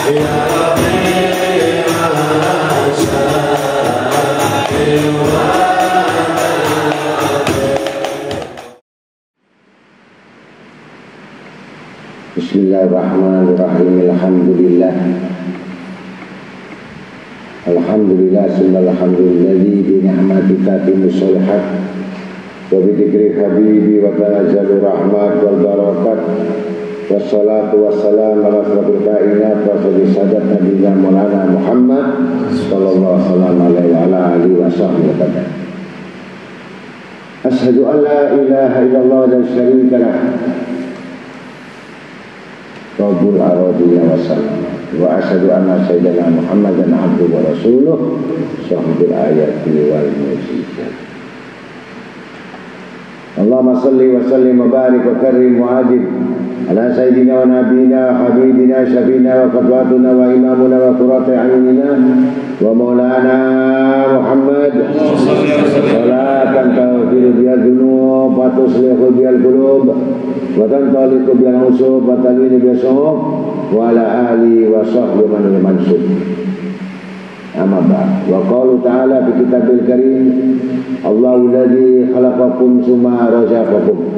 Bismillahirrahmanirrahim. Alhamdulillah alhamdulillahi bi ni'matika timusholihat wa bi dzikri habibi wa tanazzalu rahmat wal barakat wassalatu wassalamu ala asrofil kainat wa sadat nabiyina maulana Muhammad sallallahu alaihi wa alihi wa sahbihi. Asyhadu an la ilaha illallah la syarika lah Rabbul Arabiyya wa sallam wa asyhadu anna sayyidina Muhammadan abduhu wa rasuluh sahibul ayati wal mujizat. Allahumma salli wa sallim wa barik wa karrim wa adib ala sayyidina wa nabiyina habibina syafina wa qadwatuna wa imamuna wa qurrati a'yunina wa maulana Muhammad salatan tawfiru biha dzunub wa tuslihu biha al-qulub wa tantaliqu biha al-usub wa talinu biha as-suhuf wa ala alihi wa sahbihi man mansub. Amma ba'd. Wa qalu ta'ala fi kitabil karim Allahu alladzi khalaqakum tsumma razaqakum.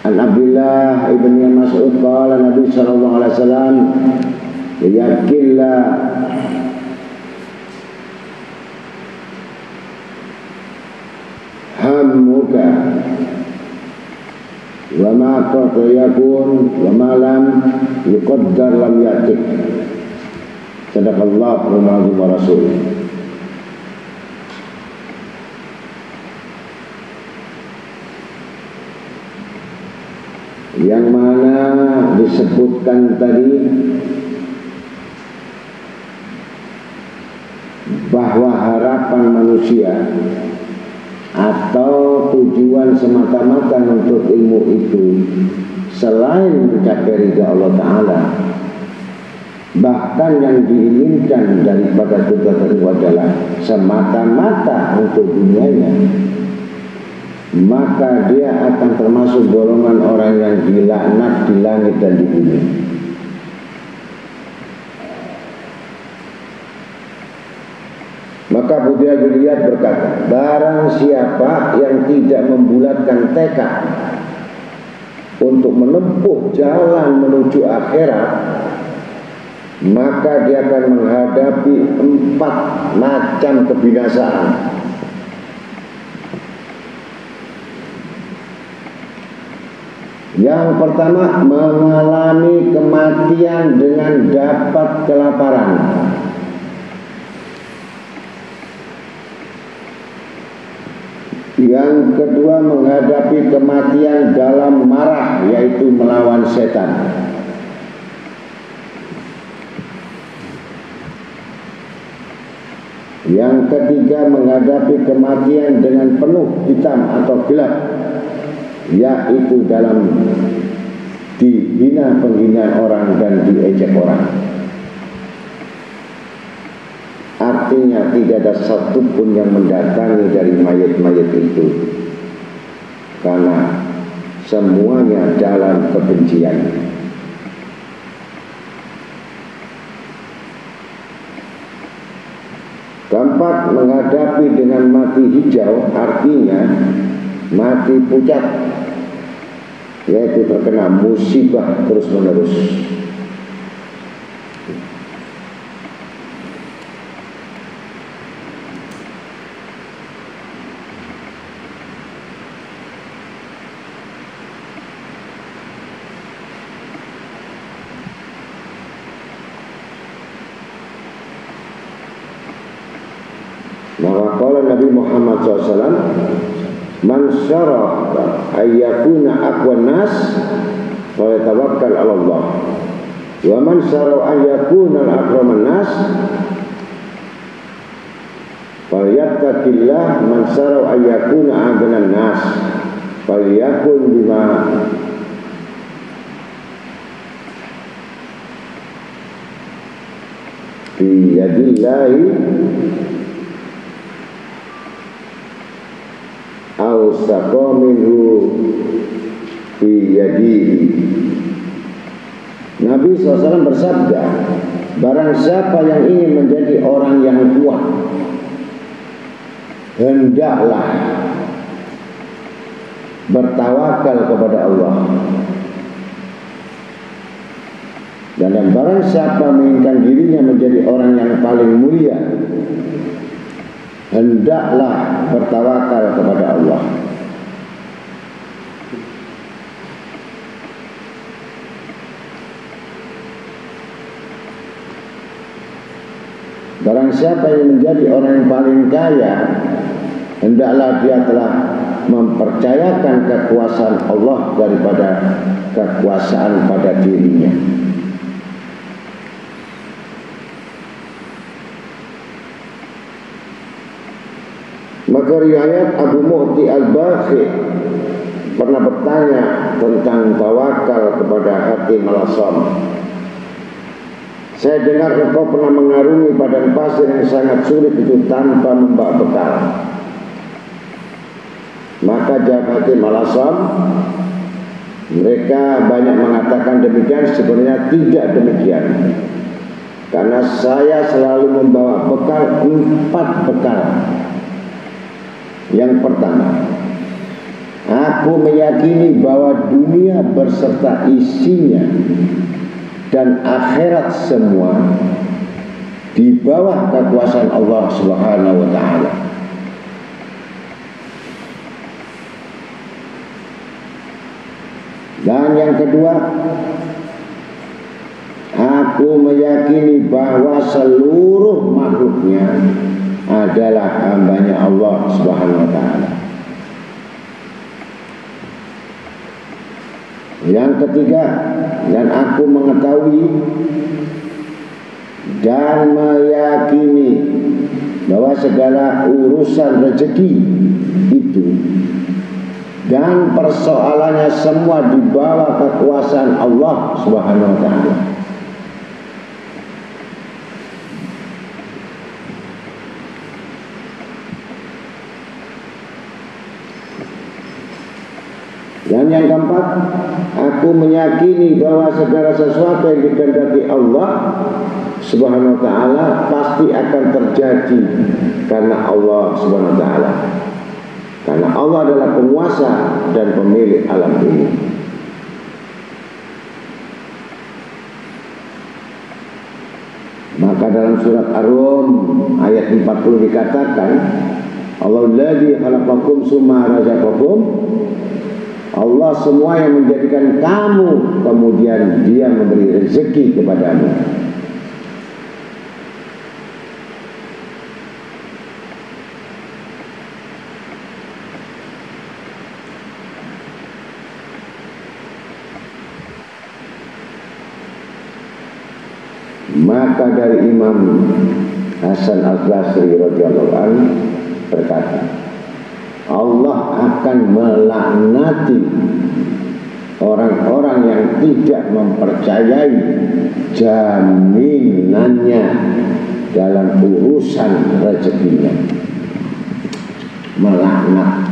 An Abdullah ibn Mas'ud qala Nabi sallallahu alaihi wasallam yakillah hammuka wa ma qad yakun wa ma lam yuqaddar lam yatik. Sadaqallahu wa rasuluh. Yang mana disebutkan tadi bahwa harapan manusia atau tujuan semata-mata untuk ilmu itu selain mencapai ridha Allah Ta'ala, bahkan yang diinginkan daripada tujuan itu adalah semata-mata untuk dunianya, maka dia akan termasuk golongan orang yang dilaknat di langit dan di bumi. Maka Buddha Giliyat berkata, barang siapa yang tidak membulatkan tekad untuk menempuh jalan menuju akhirat, maka dia akan menghadapi 4 macam kebinasaan. Yang pertama, mengalami kematian dengan dapat kelaparan. Yang kedua, menghadapi kematian dalam marah, yaitu melawan setan. Yang ketiga, menghadapi kematian dengan penuh hitam atau gelap, yaitu dalam dihina penghinaan orang dan diejek orang. Artinya tidak ada satupun yang mendatangi dari mayat-mayat itu, karena semuanya dalam kebencian. Keempat, menghadapi dengan mati hijau, artinya mati pucat, yaitu terkena musibah terus-menerus. Maka qala Nabi Muhammad SAW, man syarah ayyakuna aqwan nas falyatawakkal 'ala Allah, wa man syarah ayyakuna akraman nas falyattaqillah, man syarah ayyakuna aghnan nas falyakun bima fi yadillahi aw awsaqa minhu fi yadihi. Nabi SAW bersabda, barang siapa yang ingin menjadi orang yang kuat, hendaklah bertawakal kepada Allah. Dan barang siapa menginginkan dirinya menjadi orang yang paling mulia, hendaklah bertawakal kepada Allah. Barang siapa yang menjadi orang yang paling kaya, hendaklah dia telah mempercayakan kekuasaan Allah daripada kekuasaan pada dirinya. Maka riwayat Abu Mu'ti Al-Bakhi pernah bertanya tentang tawakal kepada Hatim Al-Asam. Saya dengar engkau pernah mengarungi padang pasir yang sangat sulit itu tanpa membawa bekal. Maka jawab Hatim Al-Asam, mereka banyak mengatakan demikian, sebenarnya tidak demikian. Karena saya selalu membawa bekal 4 bekal. Yang pertama, aku meyakini bahwa dunia berserta isinya dan akhirat semua di bawah kekuasaan Allah Subhanahu wa taala. Dan yang kedua, aku meyakini bahwa seluruh makhluknya adalah hambanya Allah Subhanahu wa taala. Yang ketiga, dan aku mengetahui dan meyakini bahwa segala urusan rezeki itu dan persoalannya semua di bawah kekuasaan Allah Subhanahu wa taala. Dan yang keempat, aku meyakini bahwa segala sesuatu yang dikehendaki Allah Subhanahu wa taala pasti akan terjadi karena Allah Subhanahu wa taala. Karena Allah adalah penguasa dan pemilik alam ini. Maka dalam surat Ar-Rum ayat 40 dikatakan, Allahulladzi khalaqakum tsumma razaqakum. Allah semua yang menjadikan kamu, kemudian dia memberi rezeki kepadamu. Maka dari Imam Hasan Al-Basri radhiyallahu anhu berkata, Allah akan melaknati orang-orang yang tidak mempercayai jaminannya dalam urusan rezekinya. Melaknat.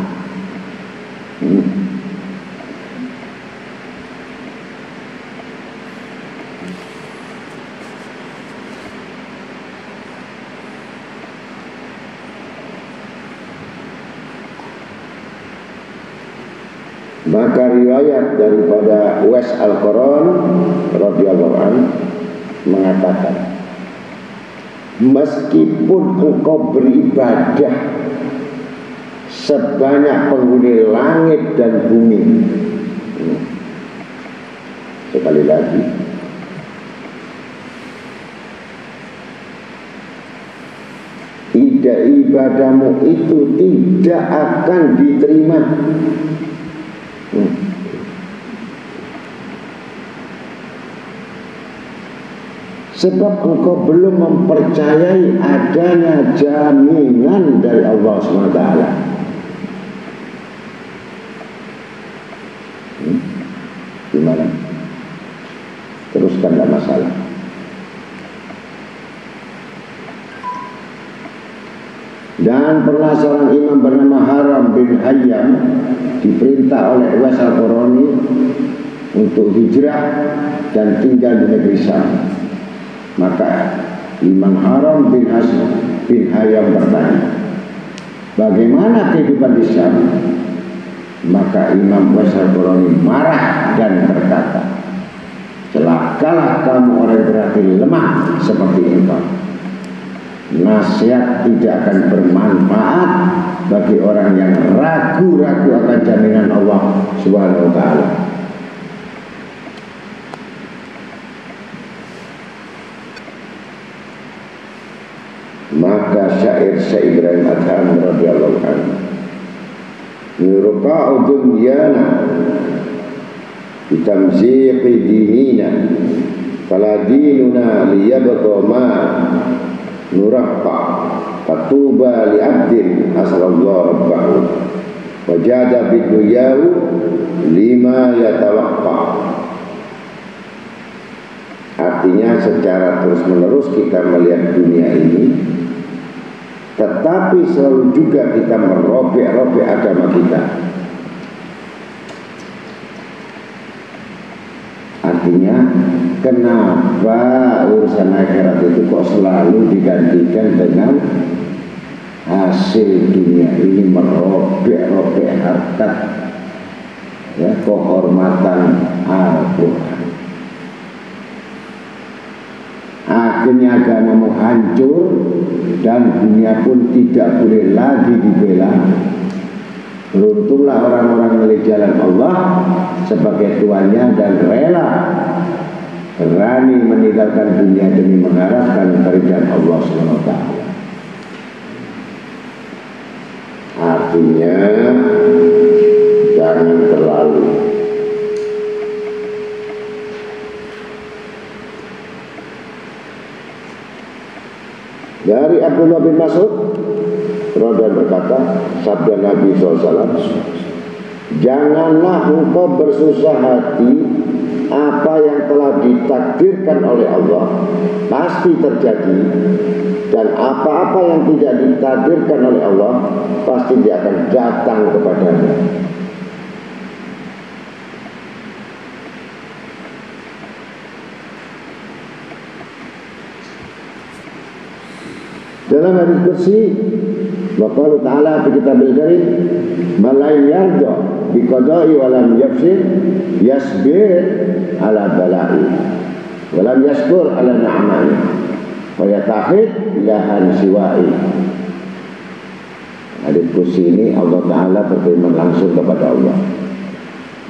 Maka riwayat daripada Uwais Al-Qarn radhiyallahu anhu mengatakan, meskipun engkau beribadah sebanyak penghuni langit dan bumi, sekali lagi, ibadahmu itu tidak akan diterima. Sebab engkau belum mempercayai adanya jaminan dari Allah SWT. Gimana? Teruskan, tidak masalah. Dan Dan pernah seorang imam bernama Haram bin Hayyam diperintah oleh Uwais Al-Qarani untuk hijrah dan tinggal di negeri Syam. Maka Imam Haram bin Hayyam bertanya, bagaimana kehidupan di Syam? Maka Imam Uwais Al-Qarani marah dan berkata, celakalah kamu orang berhati lemah seperti engkau. Nasihat tidak akan bermanfaat bagi orang yang ragu-ragu akan jaminan Allah Subhanahu wa ta'ala. Maka syair Syekh Ibrahim Adham radhiyallahu anhu, yurqa'u dunyana bitamziqi dinina fala dinuna liyabqa ma nuraqqa fatuba li abdin asallallahu rabbahu wajada bidunyahu lima yatawaqqa. Artinya secara terus menerus kita melihat dunia ini, tetapi selalu juga kita merobek-robek agama kita. Artinya kenapa urusan akhirat itu kok selalu digantikan dengan hasil dunia ini, merobek-robek harkat, ya, kehormatan Al-Quran. Akhirnya agamamu hancur dan dunia pun tidak boleh lagi dibela. Beruntunglah orang-orang yang jalan Allah sebagai tuannya dan rela berani meninggalkan dunia demi mengharapkan keridhaan Allah SWT. Artinya jangan terlalu dari Abdullah bin Mas'ud radhiyallahu berkata, sabda Nabi SAW, janganlah engkau bersusah hati, apa yang telah ditakdirkan oleh Allah pasti terjadi, dan apa-apa yang tidak ditakdirkan oleh Allah pasti dia akan datang kepadanya. Dalam hadis qudsi, waqala ta'ala fi kitabil karim, man la yarda bi qada'i wa lam yasbir ala bala'i wa lam yashkur ala na'mai wa yatahid ilahan siwa'i. Hadis qudsi ini Allah Ta'ala berfirman langsung kepada Allah,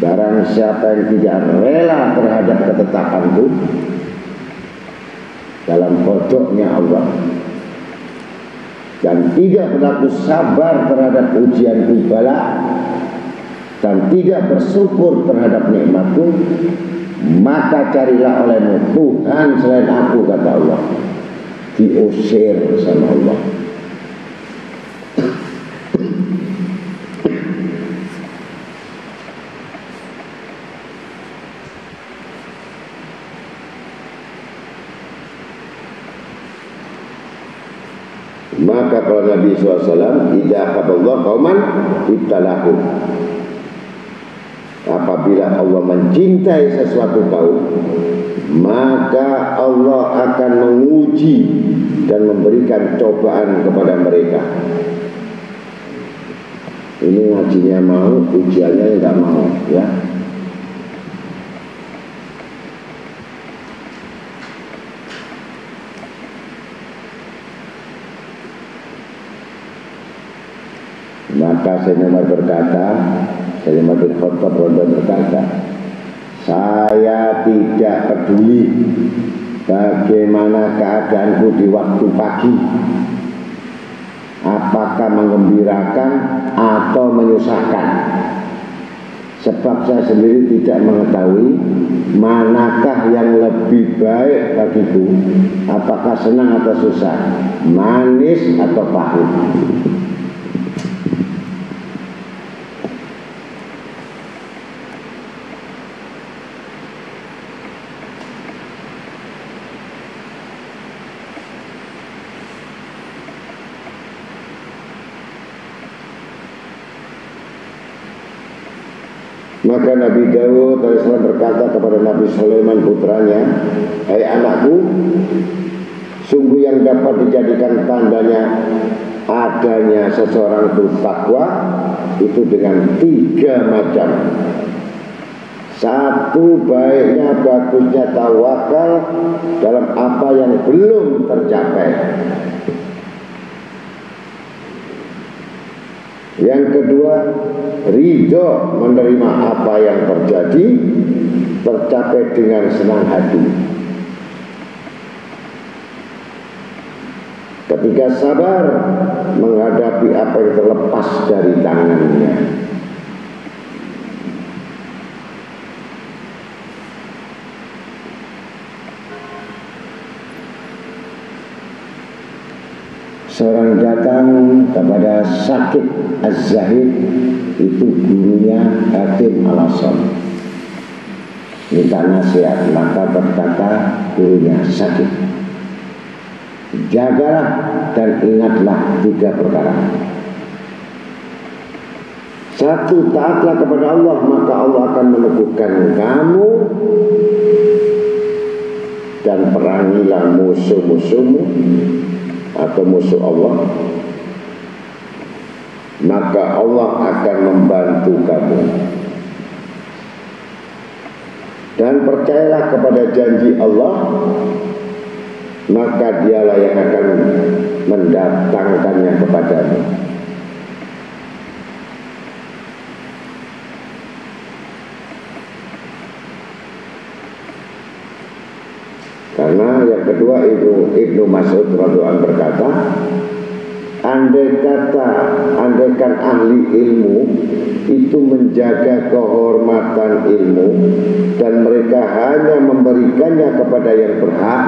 barang siapa yang tidak rela terhadap ketetapanku dalam kodoknya Allah dan tidak berlaku sabar terhadap ujian bala dan tidak bersyukur terhadap nikmatku, maka carilah olehmu Tuhan selain aku, kata Allah. Diusir sama Allah. Maka kalau Nabi SAW, idza ahabballah qauman ibtalahu, apabila Allah mencintai sesuatu kaum, maka Allah akan menguji dan memberikan cobaan kepada mereka. Ini ngajinya mau, ujiannya enggak mau, ya. Maka Sayyidina Umar berkata, Sayyidina Umar bin Khattab berkata, saya tidak peduli bagaimana keadaanku di waktu pagi, apakah mengembirakan atau menyusahkan, sebab saya sendiri tidak mengetahui manakah yang lebih baik bagiku, apakah senang atau susah, manis atau pahit. Maka Nabi Daud alaihissalam berkata kepada Nabi Sulaiman putranya, hai anakku, sungguh yang dapat dijadikan tandanya adanya seseorang itu takwa itu dengan 3 macam. Satu, baiknya bagusnya tawakal dalam apa yang belum tercapai. Yang kedua, ridho menerima apa yang terjadi, tercapai dengan senang hati. Ketiga, sabar menghadapi apa yang terlepas dari tangannya. Seorang datang kepada Syakib Az-Zahid, itu gurunya Hakim Al-Asam, minta nasihat. Maka berkata gurunya Syakib, jagalah dan ingatlah 3 perkara. 1, taatlah kepada Allah, maka Allah akan meneguhkan kamu, dan perangilah musuh-musuhmu atau musuh Allah, maka Allah akan membantu kamu. Dan percayalah kepada janji Allah, maka dialah yang akan mendatangkannya kepadamu. Karena yang kedua Ibnu Mas'ud radhiyallahu anhu berkata, andaikan ahli ilmu itu menjaga kehormatan ilmu dan mereka hanya memberikannya kepada yang berhak,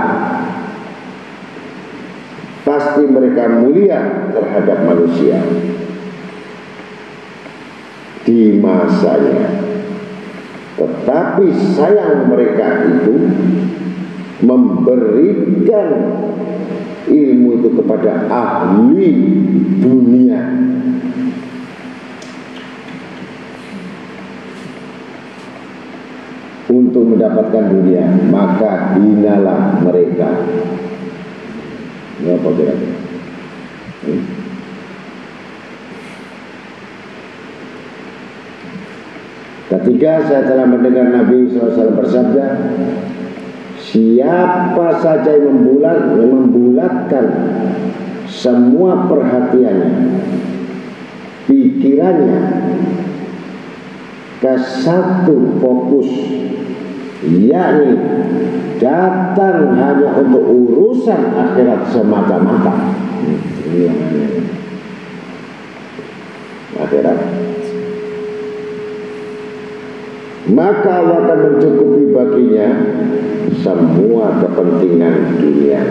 pasti mereka mulia terhadap manusia di masanya. Tetapi sayang mereka itu memberikan ilmu itu kepada ahli dunia. Untuk mendapatkan dunia, maka hinalah mereka. Apa kira-kira? Ketiga, saya telah mendengar Nabi SAW bersabda, siapa saja yang membulatkan semua perhatiannya, pikirannya ke satu fokus, yakni datang hanya untuk urusan akhirat semata-mata. Ini yang akhirat. Maka Allah akan mencukupi baginya semua kepentingan dunia.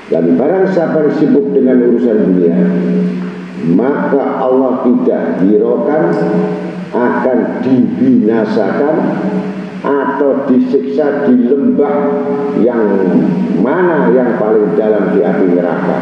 Dan barang siapa yang sibuk dengan urusan dunia, maka Allah tidak hiraukan, akan dibinasakan atau disiksa di lembah yang mana yang paling dalam di api neraka.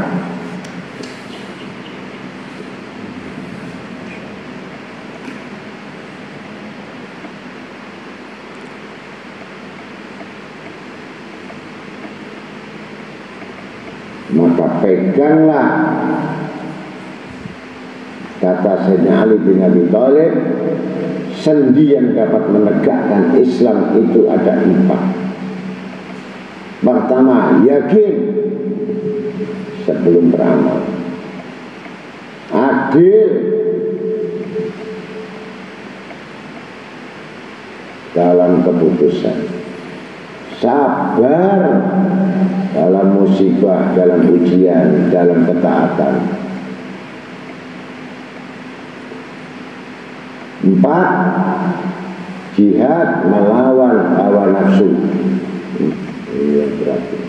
Maka peganglah, kata Sayyidina Ali bin Abi Thalib, sendi yang dapat menegakkan Islam itu ada 4. Pertama, yakin sebelum beramal. Adil dalam keputusan. Sabar dalam musibah, dalam ujian, dalam ketaatan. 4, jihad melawan hawa nafsu. Ini yang berarti.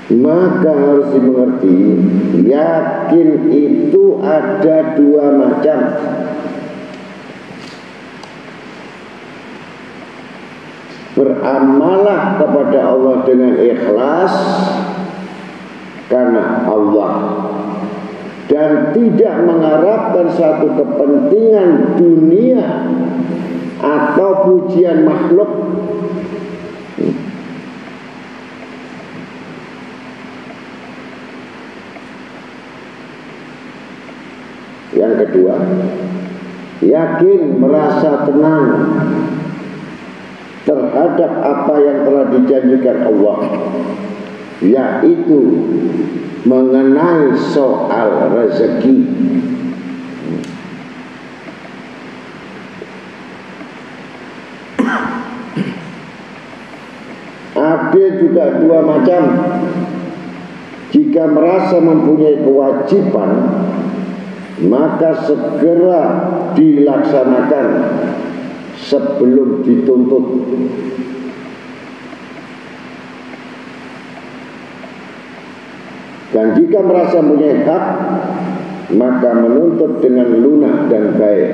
Maka harus dimengerti, yakin itu ada 2 macam. beramalah kepada Allah dengan ikhlas karena Allah dan tidak mengharapkan satu kepentingan dunia atau pujian makhluk. Yang kedua, yakin merasa tenang terhadap apa yang telah dijanjikan Allah, yaitu mengenai soal rezeki. Ada juga dua macam. Jika merasa mempunyai kewajiban, maka segera dilaksanakan sebelum dituntut. Dan jika merasa mempunyai hak, maka menuntut dengan lunak dan baik.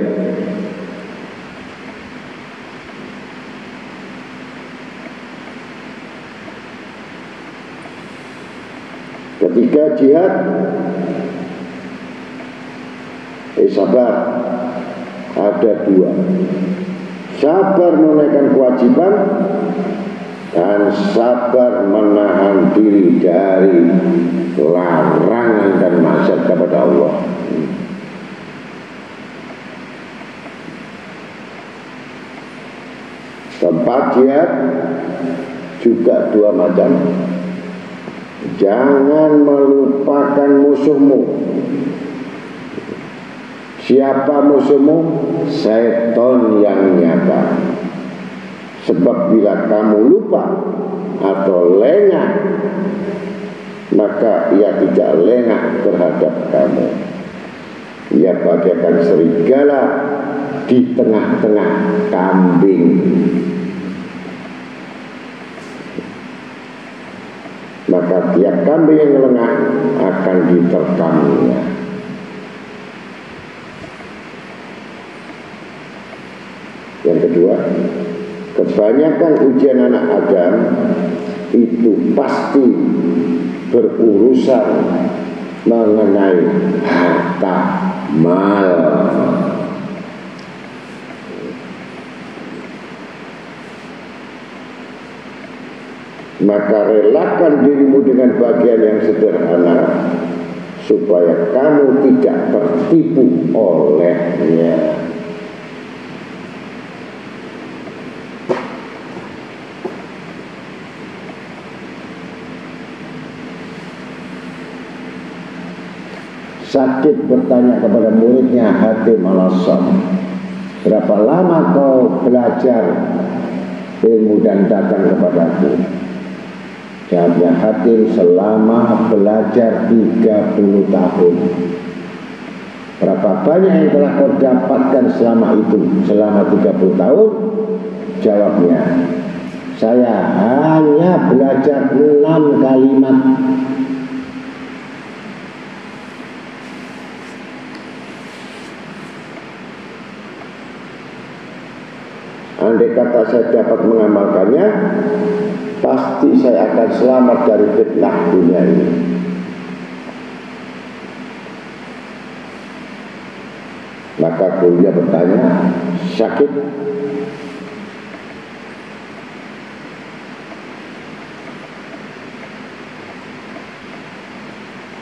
Ketika jihad, sabar. Ada dua: sabar menunaikan kewajiban dan sabar menahan diri dari larangan dan maksiat kepada Allah. Tempat jihad juga dua macam. Jangan melupakan musuhmu. Siapa musuhmu? Setan yang nyata. Sebab bila kamu lupa atau lengah, maka ia tidak lengah terhadap kamu. Ia bagaikan serigala di tengah-tengah kambing. Maka tiap kambing yang lengah akan diterkamnya. Yang kedua, kebanyakan ujian anak Adam itu pasti berurusan mengenai harta mal. Maka relakan dirimu dengan bagian yang sederhana supaya kamu tidak tertipu olehnya. Sakit bertanya kepada muridnya Hatim al-Assam, berapa lama kau belajar ilmu dan datang kepadaku? Jawabnya Hatim, selama belajar 30 tahun. Berapa banyak yang telah kau dapatkan selama itu, selama 30 tahun? Jawabnya, saya hanya belajar 6 kalimat. Andai kata saya dapat mengamalkannya, pasti saya akan selamat dari fitnah dunia ini. Maka gurunya bertanya, sakit?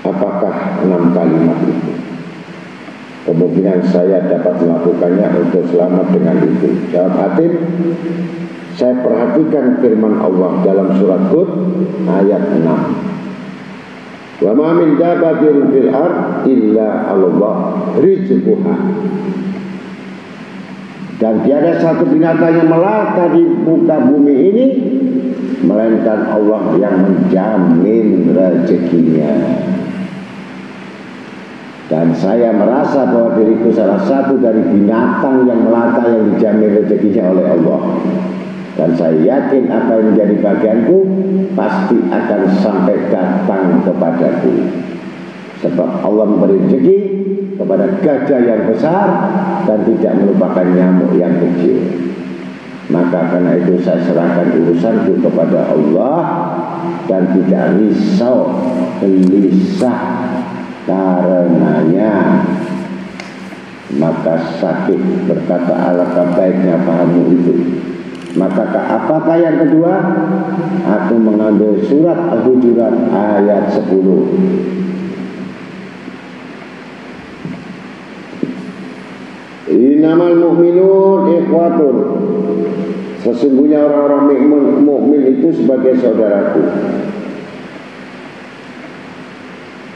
Apakah 6 kalimat itu? Kemungkinan saya dapat melakukannya untuk selamat dengan itu. Jawab Hatim, saya perhatikan firman Allah dalam surat Hud ayat 6. Wa ma min dabbatin fil ard illa Allah rizquha. Dan tiada satu binatang yang melata di muka bumi ini melainkan Allah yang menjamin rezekinya. Dan saya merasa bahwa diriku salah satu dari binatang yang melata yang dijamin rezekinya oleh Allah. Dan saya yakin apa yang menjadi bagianku pasti akan sampai datang kepadaku. Sebab Allah memberi rezeki kepada gajah yang besar dan tidak melupakan nyamuk yang kecil. Maka karena itu saya serahkan urusanku kepada Allah dan tidak risau, gelisah karenanya. Maka sakit, berkata alangkah baiknya pahammu itu. Maka apakah yang kedua? Aku mengambil surat Al-Hujurat ayat 10. Innamal mu'minun ikhwatun. Sesungguhnya orang-orang mukmin itu sebagai saudaraku.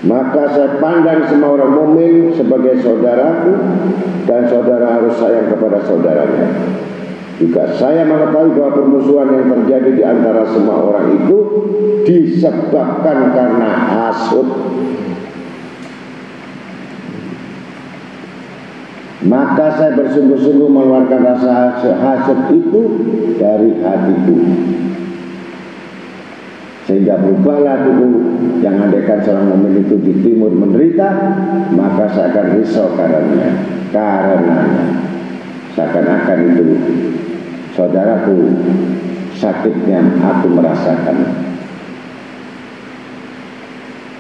Maka saya pandang semua orang mukmin sebagai saudaraku, dan saudara harus sayang kepada saudaranya. Juga saya mengetahui bahwa permusuhan yang terjadi di antara semua orang itu disebabkan karena hasud. Maka saya bersungguh-sungguh mengeluarkan rasa hasud itu dari hatiku. Sehingga berubahlah hatiku yang andaikan seorang mukmin itu di timur menderita, maka saya akan risau karenanya. Seakan-akan itu saudaraku sakitnya aku merasakan.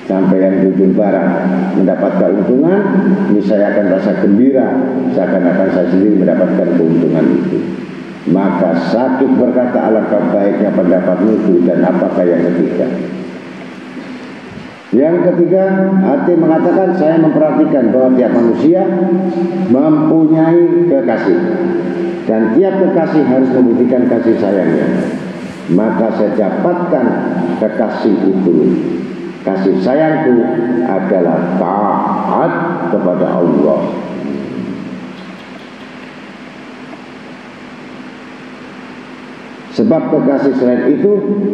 Sampai yang di ujung barat mendapat keuntungan, ini saya akan rasa gembira, seakan-akan saya sendiri mendapatkan keuntungan itu. Maka sakit berkata alangkah baiknya pendapatmu itu. Dan apakah yang ketiga? Yang ketiga, hati mengatakan saya memperhatikan bahwa tiap manusia mempunyai kekasih, dan tiap kekasih harus membuktikan kasih sayangnya. Maka saya dapatkan kekasih itu. Kasih sayangku adalah taat kepada Allah. Sebab kekasih selain itu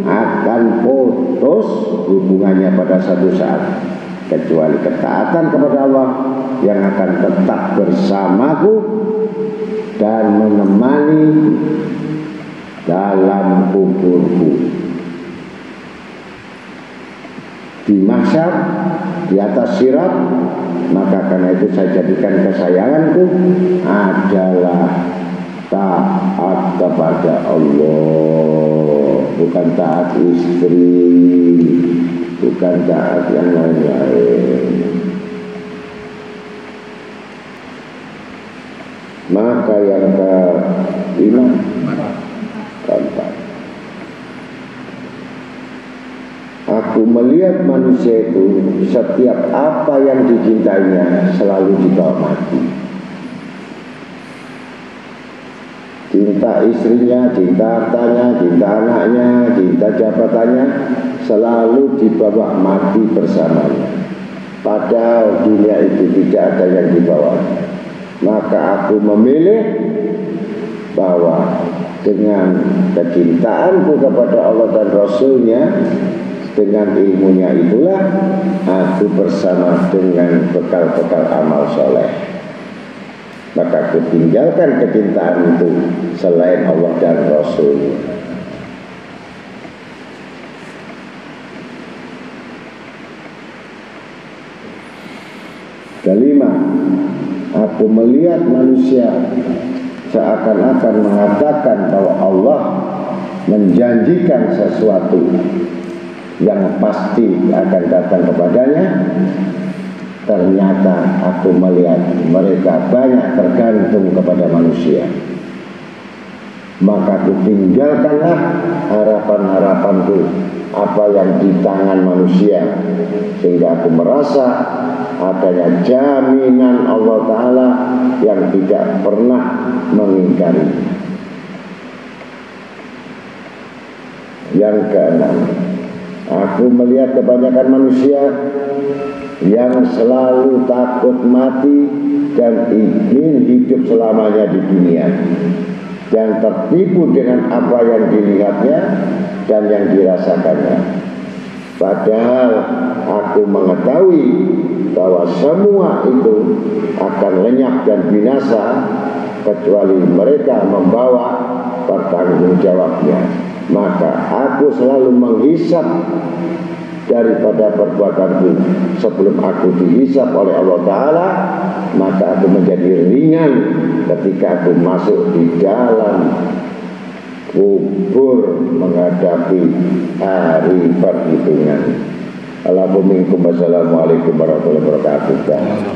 akan putus hubungannya pada satu saat, kecuali ketaatan kepada Allah yang akan tetap bersamaku dan menemani dalam kuburku. Di mahsyar, di atas sirat. Maka karena itu saya jadikan kesayanganku adalah taat kepada Allah, bukan taat istri, bukan taat yang lain-lain. Maka yang kelima, keempat, aku melihat manusia itu setiap apa yang dicintainya selalu dibawa mati. Cinta istrinya, cinta hartanya, cinta anaknya, cinta jabatannya selalu dibawa mati bersamanya. Padahal dunia itu tidak ada yang dibawa. Maka aku memilih bahwa dengan kecintaanku kepada Allah dan Rasulnya, dengan ilmunya itulah aku bersama dengan bekal-bekal amal soleh. Maka aku tinggalkan kecintaan itu selain Allah dan Rasul. Kelima, aku melihat manusia seakan-akan mengatakan bahwa Allah menjanjikan sesuatu yang pasti akan datang kepadanya. Ternyata aku melihat mereka banyak tergantung kepada manusia. Maka aku tinggalkanlah harapan-harapanku apa yang di tangan manusia, sehingga aku merasa adanya jaminan Allah Ta'ala yang tidak pernah mengingkari. Yang keenam, aku melihat kebanyakan manusia yang selalu takut mati dan ingin hidup selamanya di dunia, dan tertipu dengan apa yang dilihatnya dan yang dirasakannya. Padahal aku mengetahui bahwa semua itu akan lenyap dan binasa kecuali mereka membawa pertanggungjawabnya. Maka aku selalu menghisap daripada perbuatanku sebelum aku dihisap oleh Allah Ta'ala. Maka aku menjadi ringan ketika aku masuk di dalam kubur menghadapi hari perhitungan. Assalamualaikum warahmatullahi wabarakatuh.